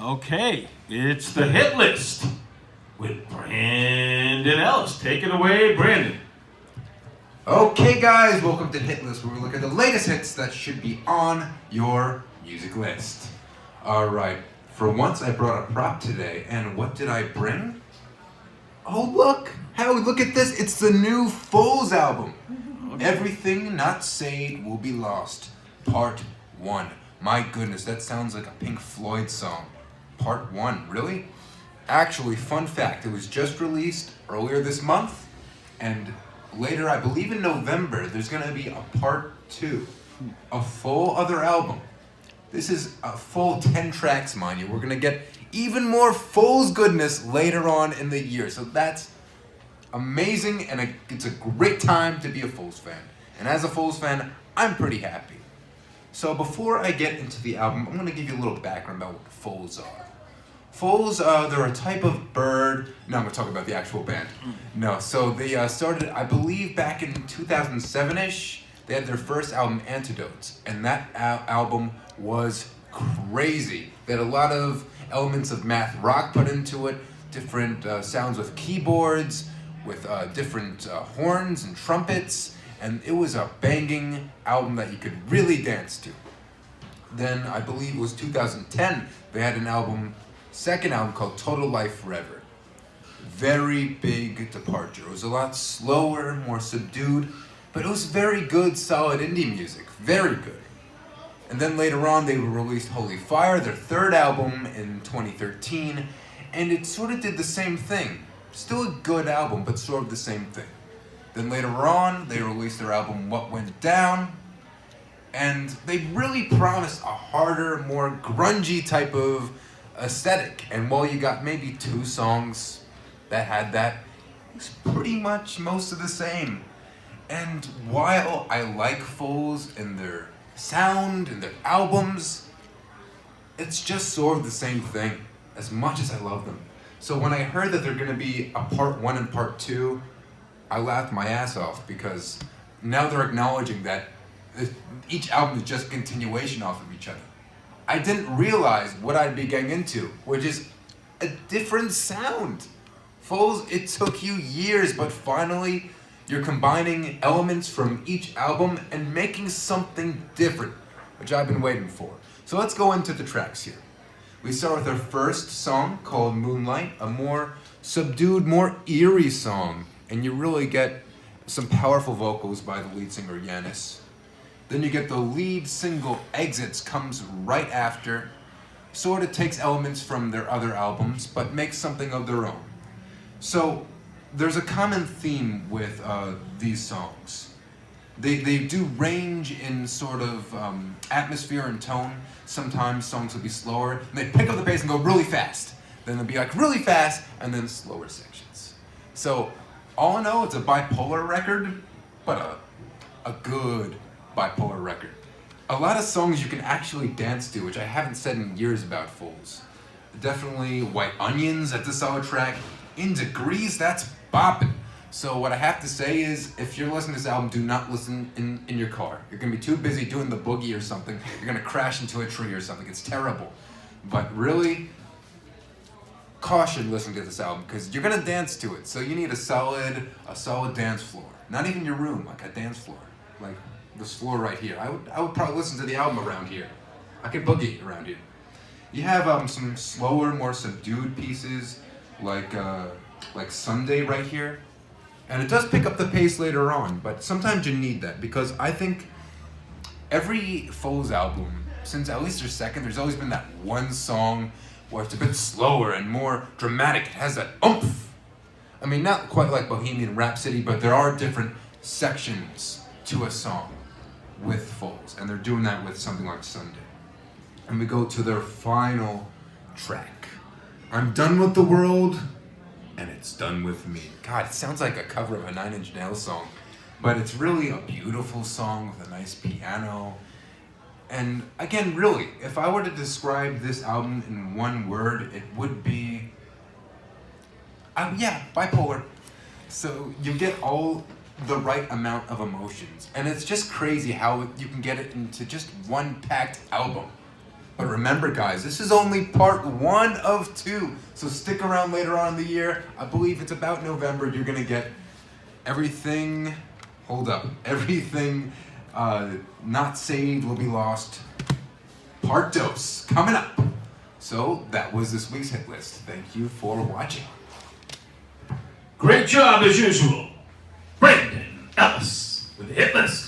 Okay, it's the hit list with Brandon Ellis. Take it away, Brandon. Okay, guys, welcome to Hit List, where we look at the latest hits that should be on your music list. All right, for once I brought a prop today, and what did I bring? Oh, look, Howie, look at this. It's the new Foals album. Everything Not Said Will Be Lost, Part 1. My goodness, that sounds like a Pink Floyd song. Part 1, really? Actually, fun fact, it was just released earlier this month, and later, I believe in November, there's going to be a Part 2, a full other album. This is a full 10 tracks, mind you. We're going to get even more Foals goodness later on in the year. So that's amazing, and it's a great time to be a Foals fan. And as a Foals fan, I'm pretty happy. So before I get into the album, I'm going to give you a little background about what Foals are. Foals, they're a type of bird. No, I'm going to talk about the actual band. No, so they started, I believe, back in 2007-ish. They had their first album, Antidotes, and that album was crazy. They had a lot of elements of math rock put into it, different sounds with keyboards, with different horns and trumpets, and it was a banging album that you could really dance to. Then, I believe it was 2010, they had an album, second album called Total Life Forever. Very big departure. It was a lot slower, more subdued, but it was very good, solid indie music. Very good. And then later on, they released Holy Fire, their third album in 2013, and it sort of did the same thing. Still a good album, but sort of the same thing. Then later on, they released their album What Went Down, and they really promised a harder, more grungy type of aesthetic. And while you got maybe 2 songs that had that, it's pretty much most of the same. And while I like Foals and their sound and their albums, it's just sort of the same thing, as much as I love them. So when I heard that they're going to be a Part 1 and Part 2, I laughed my ass off, because now they're acknowledging that each album is just a continuation off of each other. I didn't realize what I'd be getting into, which is a different sound. Foals, it took you years, but finally you're combining elements from each album and making something different, which I've been waiting for. So let's go into the tracks here. We start with our first song called Moonlight, a more subdued, more eerie song, and you really get some powerful vocals by the lead singer Ellis. Then you get the lead single Exits comes right after, sort of takes elements from their other albums, but makes something of their own. So there's a common theme with these songs. They do range in sort of atmosphere and tone. Sometimes songs will be slower, and they pick up the pace and go really fast. Then they'll be like really fast, and then slower sections. So all in all, it's a bipolar record, but a good bipolar record. A lot of songs you can actually dance to, which I haven't said in years about Foals. Definitely White Onions, that's a solid track. In Degrees, that's bopping. So what I have to say is, if you're listening to this album, do not listen in your car. You're gonna be too busy doing the boogie or something. You're gonna crash into a tree or something. It's terrible. But really, caution listening to this album, because you're gonna dance to it. So you need a solid dance floor. Not even your room, like a dance floor. Like this floor right here. I would probably listen to the album around here. I could boogie around here. You have some slower, more subdued pieces, like Sunday right here. And it does pick up the pace later on, but sometimes you need that, because I think every Foals album, since at least their second, there's always been that one song where it's a bit slower and more dramatic. It has that oomph. I mean, not quite like Bohemian Rhapsody, but there are different sections to a song with Foals, and they're doing that with something like Sunday. And we go to their final track. I'm done with the world, and it's done with me. God, it sounds like a cover of a Nine Inch Nails song, but it's really a beautiful song with a nice piano. And again, really, if I were to describe this album in one word, it would be, bipolar. So you get all the right amount of emotions, and it's just crazy how you can get it into just one packed album. But remember, guys, this is only part 1 of 2. So stick around later on in the year. I believe it's about November. You're going to get everything. Hold up. Everything not saved will be lost. Part dose coming up. So that was this week's hit list. Thank you for watching. Great job as usual, Brandon Ellis with the hit list.